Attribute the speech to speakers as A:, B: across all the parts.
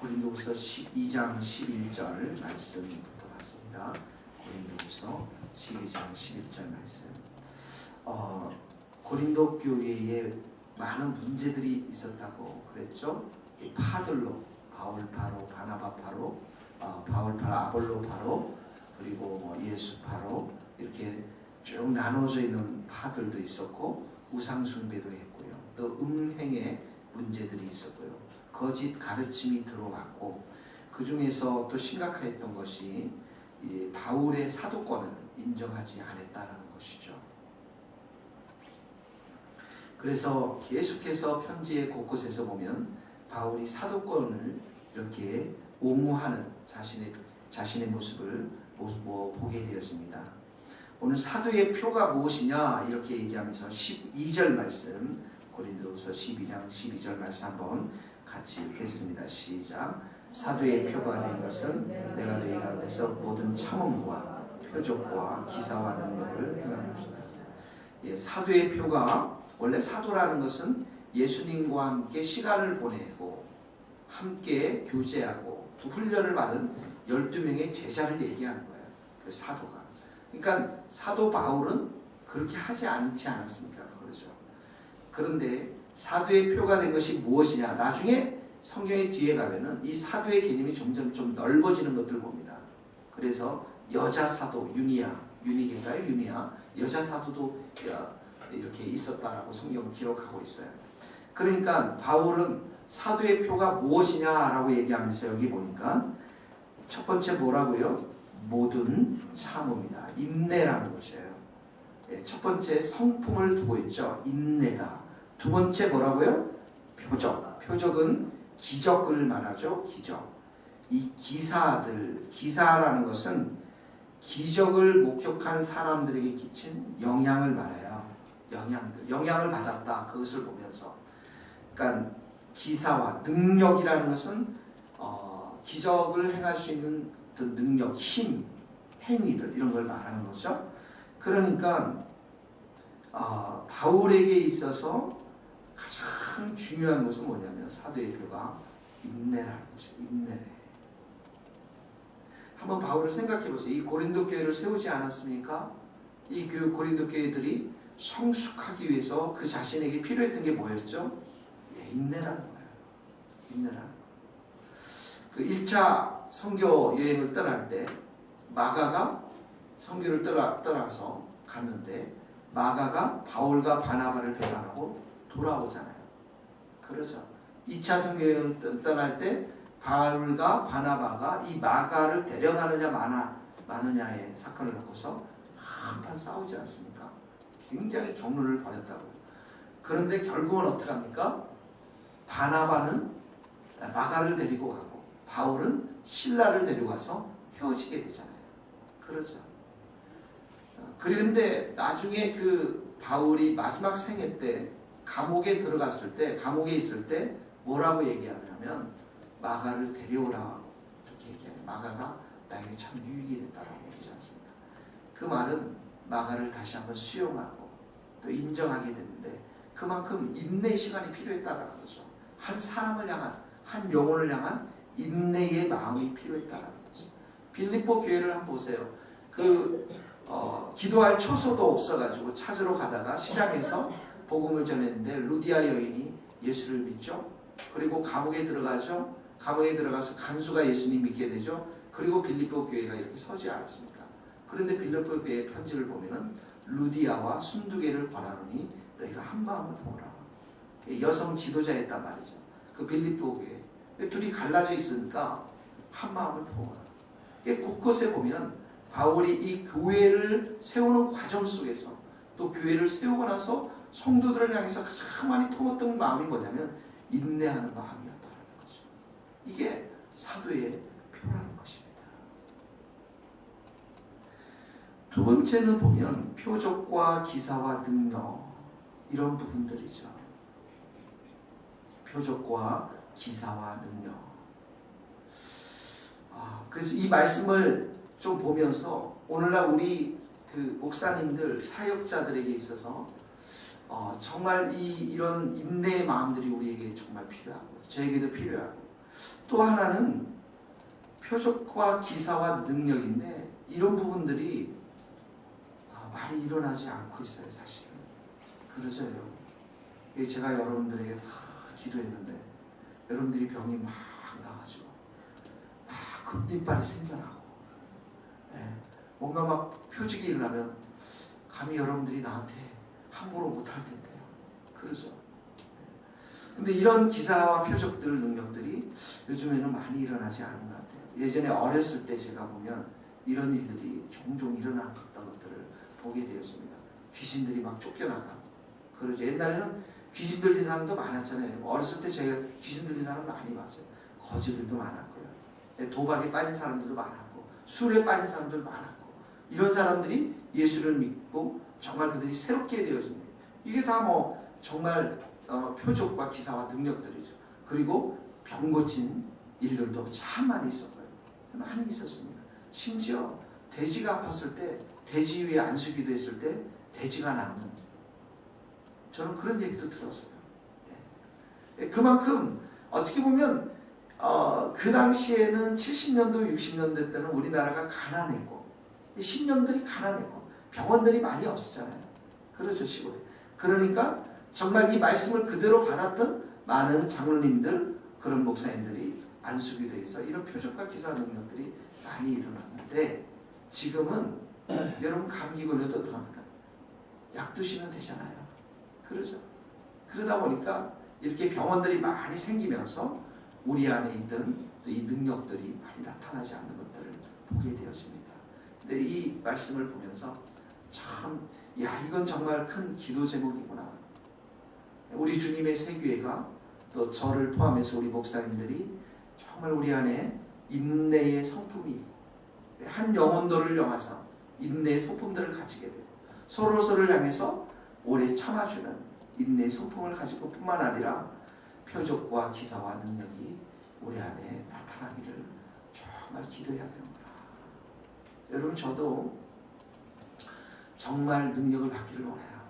A: 고린도후서 12장 11절 말씀부터 봤습니다. 고린도후서 12장 11절 말씀. 고린도 교회에 많은 문제들이 있었다고 그랬죠. 파들로, 바울파로, 바나바파로, 바울파로, 아볼로파로, 그리고 예수파로 이렇게 쭉 나눠져 있는 파들도 있었고, 우상숭배도 했고요. 또 음행의 문제들이 있었고요. 거짓 가르침이 들어왔고, 그 중에서 또 심각했던 것이 이 바울의 사도권을 인정하지 않았다는 것이죠. 그래서 계속해서 편지의 곳곳에서 보면 바울이 사도권을 이렇게 옹호하는 자신의 모습을 보게 되었습니다. 오늘 사도의 표가 무엇이냐 이렇게 얘기하면서 12절 말씀, 고린도후서 12장 12절 말씀 한번 같이 읽겠습니다. 시작. 사도의 표가 된 것은 내가 너희 가운데서 모든 참음과 표적과 기사와 능력을 행하는 것이다. 사도의 표가, 원래 사도라는 것은 예수님과 함께 시간을 보내고 함께 교제하고 또 훈련을 받은 12명의 제자를 얘기하는 거예요. 그 사도가. 그러니까 사도 바울은 그렇게 하지 않지 않았습니까? 그러죠. 그런데 사도의 표가 된 것이 무엇이냐? 나중에 성경의 뒤에 가면은 이 사도의 개념이 점점 좀 넓어지는 것들을 봅니다. 그래서 여자 사도 유니인가요? 유니아 여자 사도도 이렇게 있었다라고 성경은 기록하고 있어요. 그러니까 바울은 사도의 표가 무엇이냐라고 얘기하면서 여기 보니까 첫 번째 뭐라고요? 모든 참음이다. 인내라는 것이에요. 첫 번째 성품을 두고 있죠. 인내다. 두 번째 뭐라고요? 표적. 표적은 기적을 말하죠. 기적. 이 기사라는 것은 기적을 목격한 사람들에게 끼친 영향을 말해요. 영향을 받았다. 그것을 보면서. 그러니까 기사와 능력이라는 것은 기적을 행할 수 있는 능력, 힘, 행위들 이런 걸 말하는 거죠. 그러니까 바울에게 있어서 가장 중요한 것은 뭐냐면 사도의 표가 인내라는 것이죠. 인내. 한번 바울을 생각해 보세요. 이 고린도 교회를 세우지 않았습니까? 이 고린도 교회들이 성숙하기 위해서 그 자신에게 필요했던 게 뭐였죠? 인내라는 거예요. 인내라는 거예요. 그 1차 선교 여행을 떠날 때 마가가 선교를 떠나서 갔는데 마가가 바울과 바나바를 배반하고 돌아오잖아요. 그러죠. 2차 선교 여행을 떠날 때 바울과 바나바가 이 마가를 데려가느냐 마느냐의 사건을 놓고서 한판 싸우지 않습니까? 굉장히 경륜을 벌였다고요. 그런데 결국은 어떻게 합니까? 바나바는 마가를 데리고 가고 바울은 실라를 데리고 가서 헤어지게 되잖아요. 그러죠. 그런데 나중에 그 바울이 마지막 생애 때 감옥에 있을 때 뭐라고 얘기하냐면 마가를 데려오라 이렇게 얘기해요. 마가가 나에게 참 유익이 됐다라고 그러지 않습니까? 그 말은 마가를 다시 한번 수용하고 또 인정하게 됐는데 그만큼 인내 시간이 필요했다라는 거죠. 한 사람을 향한, 한 영혼을 향한 인내의 마음이 필요했다라는 거죠. 빌립보 교회를 한번 보세요. 기도할 처소도 없어가지고 찾으러 가다가 시장에서 복음을 전했는데 루디아 여인이 예수를 믿죠. 그리고 감옥에 들어가죠. 감옥에 들어가서 간수가 예수님 믿게 되죠. 그리고 빌립보 교회가 이렇게 서지 않았습니까? 그런데 빌립보 교회의 편지를 보면은 루디아와 순두개를 권하노니 너희가 한 마음을 보라. 여성 지도자였단 말이죠. 그 빌립보 교회. 둘이 갈라져 있으니까 한 마음을 보라. 곳곳에 보면 바울이 이 교회를 세우는 과정 속에서 또 교회를 세우고 나서 성도들을 향해서 가장 많이 품었던 마음이 뭐냐면 인내하는 마음이었다는 거죠. 이게 사도의 표라는 것입니다. 두 번째는 보면 표적과 기사와 능력 이런 부분들이죠. 표적과 기사와 능력. 그래서 이 말씀을 좀 보면서 오늘날 우리 그 목사님들 사역자들에게 있어서 정말 이런 인내의 마음들이 우리에게 정말 필요하고요. 저에게도 필요하고 또 하나는 표적과 기사와 능력인데 이런 부분들이 많이 일어나지 않고 있어요, 사실은. 그러죠, 여러분. 제가 여러분들에게 다 기도했는데 여러분들이 병이 막 나가지고 막 금리빨이 생겨나고 뭔가 막 표적이 일어나면 감히 여러분들이 나한테 함부로 못할 텐데요. 그러죠. 근데 이런 기사와 표적들, 능력들이 요즘에는 많이 일어나지 않은 것 같아요. 예전에 어렸을 때 제가 보면 이런 일들이 종종 일어났던 것들을 보게 되었습니다. 귀신들이 막 쫓겨나가. 그러죠. 옛날에는 귀신 들린 사람도 많았잖아요. 어렸을 때 제가 귀신 들린 사람 많이 봤어요. 거지들도 많았고요. 도박에 빠진 사람들도 많았고, 술에 빠진 사람들도 많았고, 이런 사람들이 예수를 믿고 정말 그들이 새롭게 되어집니다. 이게 다 정말 표적과 기사와 능력들이죠. 그리고 병 고친 일들도 참 많이 있었고요. 많이 있었습니다. 심지어 돼지가 아팠을 때, 돼지 위에 안수기도 했을 때 돼지가 낫는, 저는 그런 얘기도 들었어요. 그만큼 어떻게 보면 그 당시에는 70년도, 60년대 때는 우리나라가 가난했고 신령들이 가난했고 병원들이 많이 없었잖아요. 그렇죠, 시골에. 그러니까 정말 이 말씀을 그대로 받았던 많은 장로님들, 그런 목사님들이 안수기도해서 이런 표적과 기사 능력들이 많이 일어났는데 지금은 여러분 감기 걸려도 어떡합니까? 약 드시면 되잖아요. 그러죠. 그러다 보니까 이렇게 병원들이 많이 생기면서 우리 안에 있던 이 능력들이 많이 나타나지 않는 것들을 보게 되어집니다. 근데 이 말씀을 보면서 참, 이건 정말 큰 기도 제목이구나. 우리 주님의 세교회가 또 저를 포함해서 우리 목사님들이 정말 우리 안에 인내의 성품이 있고 한 영혼도를 영하사 인내의 성품들을 가지게 되고 서로서를 향해서 오래 참아주는 인내의 성품을 가지고 뿐만 아니라 표적과 기사와 능력이 우리 안에 나타나기를 정말 기도해야 되는구나. 여러분, 저도 정말 능력을 받기를 원해요.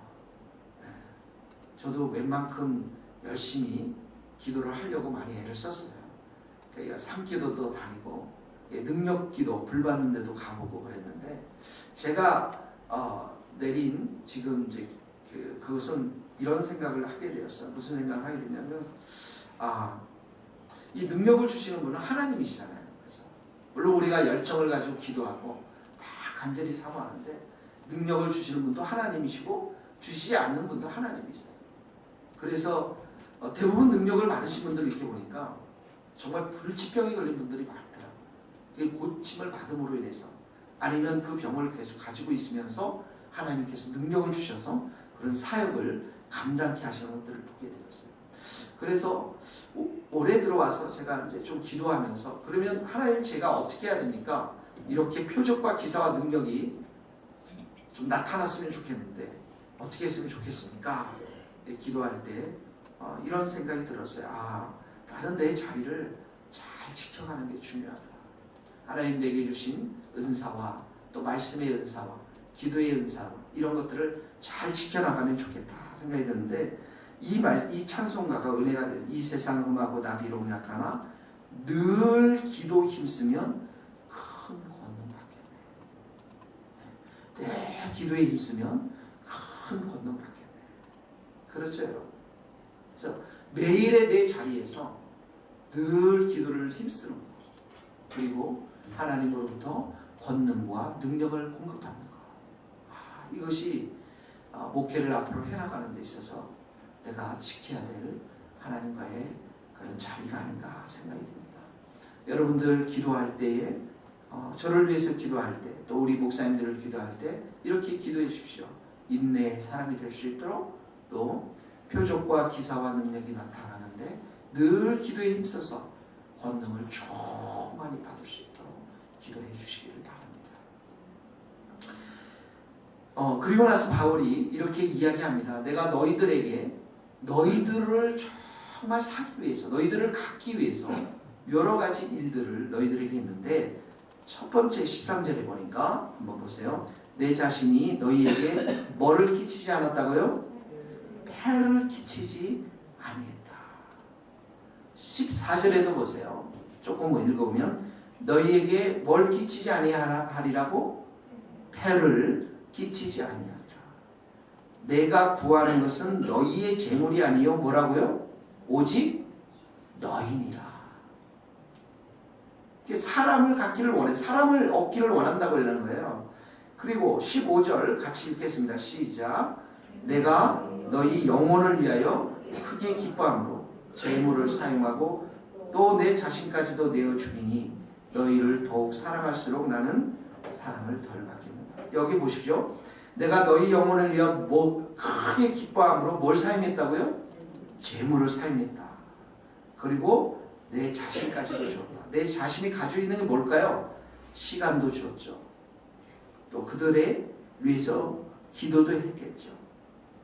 A: 저도 웬만큼 열심히 기도를 하려고 많이 애를 썼어요. 그러니까 산기도도 다니고 능력기도 불받는 데도 가보고 그랬는데 제가 내린 지금 이제 그것은 이런 생각을 하게 되었어요. 무슨 생각을 하게 됐냐면 이 능력을 주시는 분은 하나님이시잖아요. 그래서 물론 우리가 열정을 가지고 기도하고 막 간절히 사모하는데 능력을 주시는 분도 하나님이시고 주시지 않는 분도 하나님이세요. 그래서 대부분 능력을 받으신 분들 이렇게 보니까 정말 불치병이 걸린 분들이 많더라고요. 그게 고침을 받음으로 인해서 아니면 그 병을 계속 가지고 있으면서 하나님께서 능력을 주셔서 그런 사역을 감당케 하시는 것들을 보게 되었어요. 그래서 올해 들어와서 제가 이제 좀 기도하면서 그러면 하나님 제가 어떻게 해야 됩니까? 이렇게 표적과 기사와 능력이 좀 나타났으면 좋겠는데 어떻게 했으면 좋겠습니까? 기도할 때 이런 생각이 들었어요. 나는 내 자리를 잘 지켜가는 게 중요하다. 하나님 내게 주신 은사와 또 말씀의 은사와 기도의 은사와 이런 것들을 잘 지켜나가면 좋겠다 생각이 드는데 이 찬송가가 은혜가 돼. 이 세상 흠하고 나비로 약하나 늘 기도 힘쓰면 큰 권능 받겠네. 내 기도에 힘쓰면 큰 권능 받겠네. 그렇죠, 여러분. 그래서 매일의 내 자리에서 늘 기도를 힘쓰는 것, 그리고 하나님으로부터 권능과 능력을 공급받는 것, 이것이 목회를 앞으로 해나가는 데 있어서 내가 지켜야 될 하나님과의 그런 자리가 아닌가 생각이 듭니다. 여러분들 기도할 때에 저를 위해서 기도할 때, 또 우리 목사님들을 기도할 때 이렇게 기도해 주십시오. 인내의 사람이 될 수 있도록, 또 표적과 기사와 능력이 나타나는데 늘 기도에 힘써서 권능을 충만히 받을 수 있도록 기도해 주시기를 바랍니다. 그리고 나서 바울이 이렇게 이야기합니다. 내가 너희들을 정말 사기 위해서, 너희들을 갖기 위해서 여러 가지 일들을 너희들에게 했는데 첫 번째 13절에 보니까 한번 보세요. 내 자신이 너희에게 뭐를 끼치지 않았다고요? 폐를 끼치지 아니했다. 14절에도 보세요. 조금 읽어보면 너희에게 뭘 끼치지 아니하리라고? 패를 끼치지 아니하리라. 내가 구하는 것은 너희의 재물이 아니요 뭐라고요? 오직 너희니라. 사람을 갖기를 원해. 사람을 얻기를 원한다고 그러는 거예요. 그리고 15절 같이 읽겠습니다. 시작. 내가 너희 영혼을 위하여 크게 기뻐함으로 재물을 사용하고 또 내 자신까지도 내어 주리니 너희를 더욱 사랑할수록 나는 사랑을 덜 받겠는가. 여기 보십시오. 내가 너희 영혼을 위하여 크게 기뻐함으로 뭘 사용했다고요? 재물을 사용했다. 그리고 내 자신까지도 줬다. 내 자신이 가지고 있는 게 뭘까요? 시간도 줬죠. 또 그들에 위해서 기도도 했겠죠.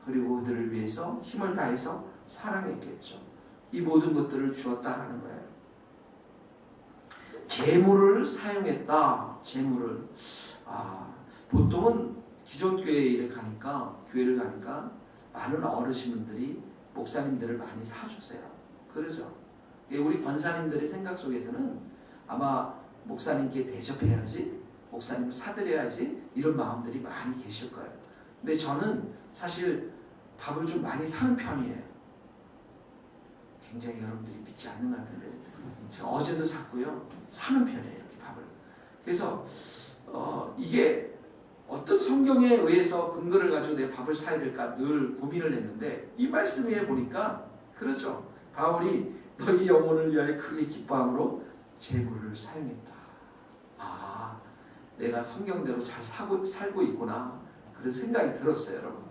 A: 그리고 그들을 위해서 힘을 다해서 사랑했겠죠. 이 모든 것들을 주었다라는 거예요. 재물을 사용했다. 재물을 보통은 기존 교회를 가니까 많은 어르신분들이 목사님들을 많이 사주세요. 그러죠. 우리 권사님들의 생각 속에서는 아마 목사님께 대접해야지, 목사님을 사드려야지 이런 마음들이 많이 계실 거예요. 근데 저는 사실 밥을 좀 많이 사는 편이에요. 굉장히 여러분들이 믿지 않는 것 같은데 제가 어제도 샀고요. 사는 편이에요. 이렇게 밥을. 그래서 이게 어떤 성경에 의해서 근거를 가지고 내 밥을 사야 될까 늘 고민을 했는데 이 말씀에 보니까 그렇죠. 바울이 너희 영혼을 위하여 크게 기뻐함으로 재물을 사용했다. 내가 성경대로 잘 살고 있구나. 그런 생각이 들었어요, 여러분.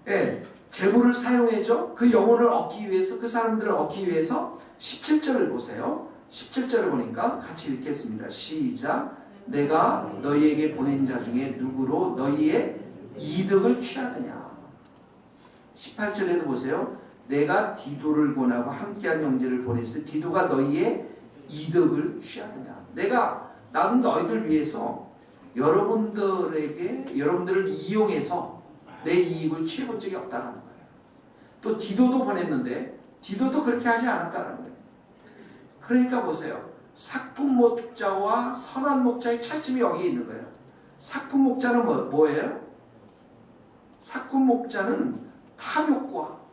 A: 예, 재물을 사용해줘. 그 영혼을 얻기 위해서, 그 사람들을 얻기 위해서 17절을 보세요. 17절을 보니까 같이 읽겠습니다. 시작. 내가 너희에게 보낸 자 중에 누구로 너희의 이득을 취하느냐. 18절에도 보세요. 내가 디도를 권하고 함께한 형제를 보냈을 디도가 너희의 이득을 취하느냐. 나는 너희들 위해서 여러분들을 이용해서 내 이익을 취해본 적이 없다는 거예요. 또 디도도 보냈는데 디도도 그렇게 하지 않았다는 거예요. 그러니까 보세요. 사꾼 목자와 선한 목자의 차이점이 여기에 있는 거예요. 사꾼 목자는 뭐예요? 사꾼 목자는 탐욕과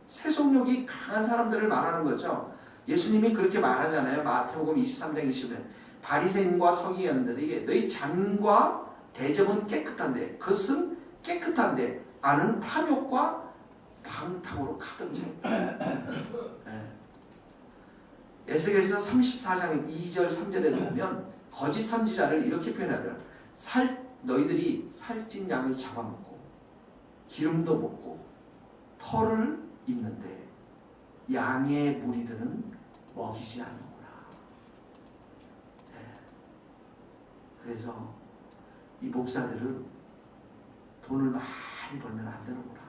A: 세속욕이 강한 사람들을 말하는 거죠. 예수님이 그렇게 말하잖아요. 마태복음 23장 20절. 바리새인과 서기관들에게 너희 잔과 대접은 깨끗한데 그것은 깨끗한데 아는 탐욕과 방탕으로 가득 차 있다. 에스겔서 34장 2절 3절에 보면 거짓 선지자를 이렇게 표현하더라. 너희들이 살찐 양을 잡아먹고 기름도 먹고 털을 입는데 양의 무리들은 먹이지 않는구나. 그래서 이 목사들은 돈을 많이 벌면 안 되는구나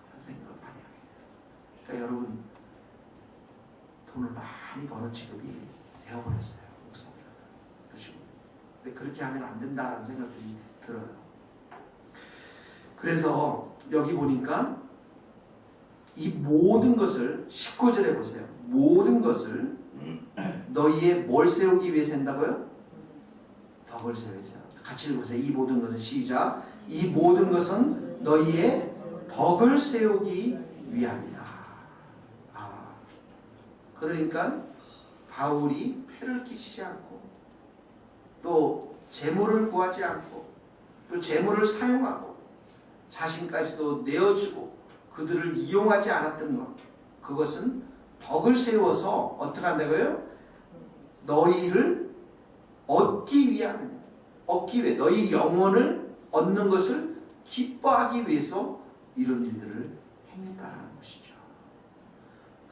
A: 라는 생각을 많이 하게 돼요. 그러니까 여러분 돈을 많이 버는 직업이 되어버렸어요. 목사들은. 근데 그렇게 하면 안 된다라는 생각들이 들어요. 그래서 여기 보니까 이 모든 것을 19절에 보세요. 모든 것을 너희의 뭘 세우기 위해서 한다고요? 덕을 세우기 위해서. 같이 읽어보세요. 이 모든 것은 시작. 이 모든 것은 너희의 덕을 세우기 위함이다. 그러니까 바울이 패를 끼치지 않고 또 재물을 구하지 않고 또 재물을 사용하고 자신까지도 내어주고 그들을 이용하지 않았던 것, 그것은 덕을 세워서 어떻게 한다고요? 너희를 얻기 위해 너희 영혼을 얻는 것을 기뻐하기 위해서 이런 일들을 행했다라는 것이죠.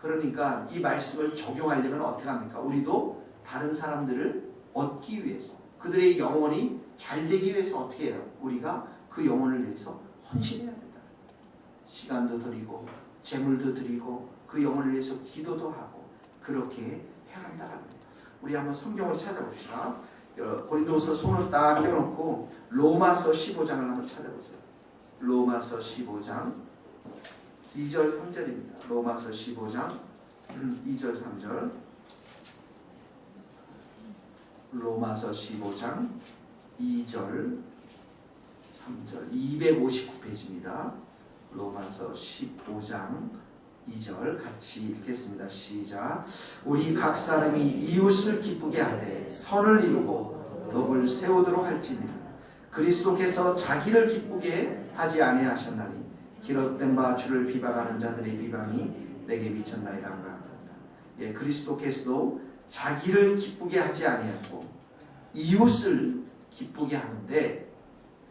A: 그러니까 이 말씀을 적용하려면 어떻게 합니까? 우리도 다른 사람들을 얻기 위해서, 그들의 영혼이 잘 되기 위해서 어떻게 해요? 우리가 그 영혼을 위해서 헌신해야 된다는 거예요. 시간도 드리고 재물도 드리고 그 영혼을 위해서 기도도 하고 그렇게 해야 한다는 거예요. 우리 한번 성경을 찾아봅시다. 고린도서 손을 딱 껴놓고 로마서 15장을 한번 찾아보세요. 로마서 15장 2절 3절입니다. 로마서 15장 2절 3절 로마서 15장 2절 3절 259페이지입니다. 로마서 15장 2절 같이 읽겠습니다. 시작. 우리 각 사람이 이웃을 기쁘게 하되 선을 이루고 덕을 세우도록 할지니라. 그리스도께서 자기를 기쁘게 하지 아니하셨나니 기록된 바 주를 비방하는 자들의 비방이 내게 미쳤나이다. 예, 그리스도께서도 자기를 기쁘게 하지 아니하고 이웃을 기쁘게 하는데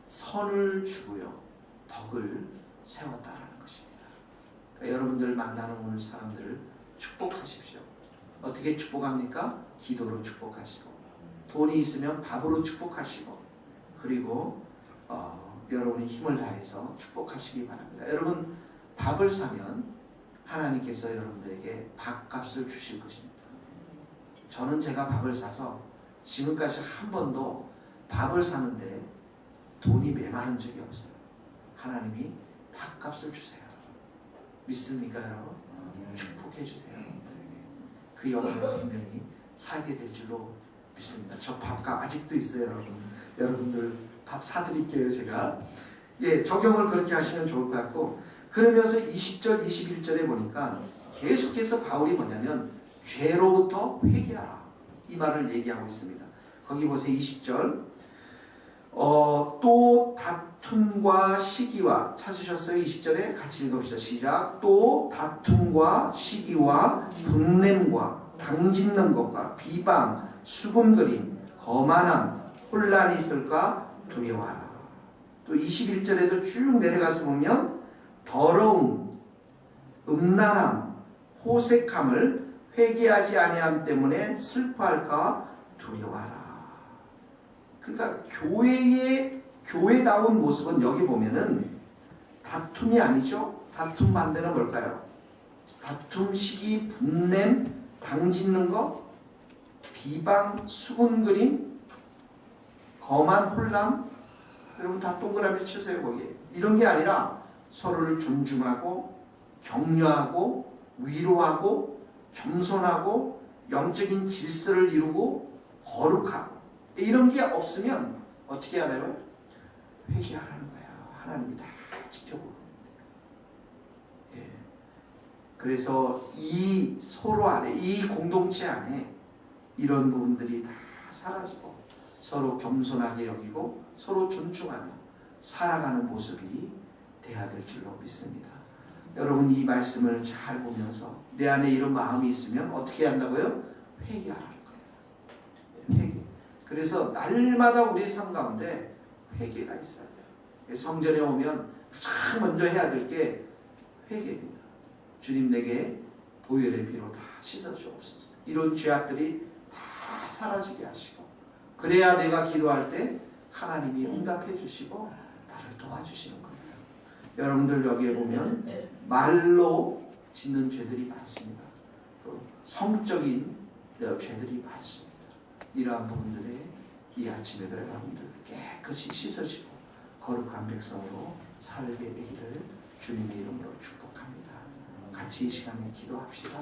A: 선을 주고요 덕을 세웠다라는 것입니다. 그러니까 여러분들 만나는 오늘 사람들을 축복하십시오. 어떻게 축복합니까? 기도로 축복하시고, 돈이 있으면 밥으로 축복하시고, 그리고 여러분이 힘을 다해서 축복하시기 바랍니다. 여러분 밥을 사면 하나님께서 여러분들에게 밥값을 주실 것입니다. 저는 제가 밥을 사서 지금까지 한 번도 밥을 사는데 돈이 메마른 적이 없어요. 하나님이 밥값을 주세요. 믿습니까 여러분? 축복해 주세요. 여러분들에게. 그 영혼을 분명히 살게 될 줄로 믿습니다. 저 밥값 아직도 있어요 여러분. 여러분들 밥 사드릴게요 제가. 예, 적용을 그렇게 하시면 좋을 것 같고, 그러면서 20절 21절에 보니까 계속해서 바울이 뭐냐면 죄로부터 회개하라 이 말을 얘기하고 있습니다. 거기 보세요. 20절 또 다툼과 시기와 찾으셨어요? 20절에 같이 읽읍시다. 시작. 또 다툼과 시기와 분냄과 당짓는 것과 비방, 수군거림, 거만함, 혼란이 있을까 두려워하라. 또 21절에도 쭉 내려가서 보면 더러움, 음란함, 호색함을 회개하지 아니함 때문에 슬퍼할까 두려워하라. 그러니까 교회다운 모습은 여기 보면은 다툼이 아니죠. 다툼 반대는 뭘까요? 다툼, 시기, 분냄, 당짓는 것, 비방, 수군거림, 거만, 혼란. 여러분 다 동그라미 치세요 거기에. 이런 게 아니라 서로를 존중하고 격려하고 위로하고 겸손하고 영적인 질서를 이루고 거룩하고, 이런 게 없으면 어떻게 하나요? 회개하라는 거예요. 하나님이 다 지켜보고 있는데. 예. 그래서 이 서로 안에, 이 공동체 안에 이런 부분들이 다 사라지고 서로 겸손하게 여기고 서로 존중하며 살아가는 모습이 돼야 될 줄로 믿습니다. 여러분 이 말씀을 잘 보면서 내 안에 이런 마음이 있으면 어떻게 한다고요? 회개하라는 거예요. 회개. 그래서 날마다 우리의 삶 가운데 회개가 있어야 돼요. 성전에 오면 가장 먼저 해야 될 게 회개입니다. 주님 내게 보혈의 피로 다 씻어주옵소서. 이런 죄악들이 다 사라지게 하시고, 그래야 내가 기도할 때 하나님이 응답해 주시고 나를 도와주시는 거예요. 여러분들 여기에 보면 말로 짓는 죄들이 많습니다. 또 성적인 죄들이 많습니다. 이러한 부분들에 이 아침에도 여러분들 깨끗이 씻어지고 거룩한 백성으로 살게 되기를 주님의 이름으로 축복합니다. 같이 이 시간에 기도합시다.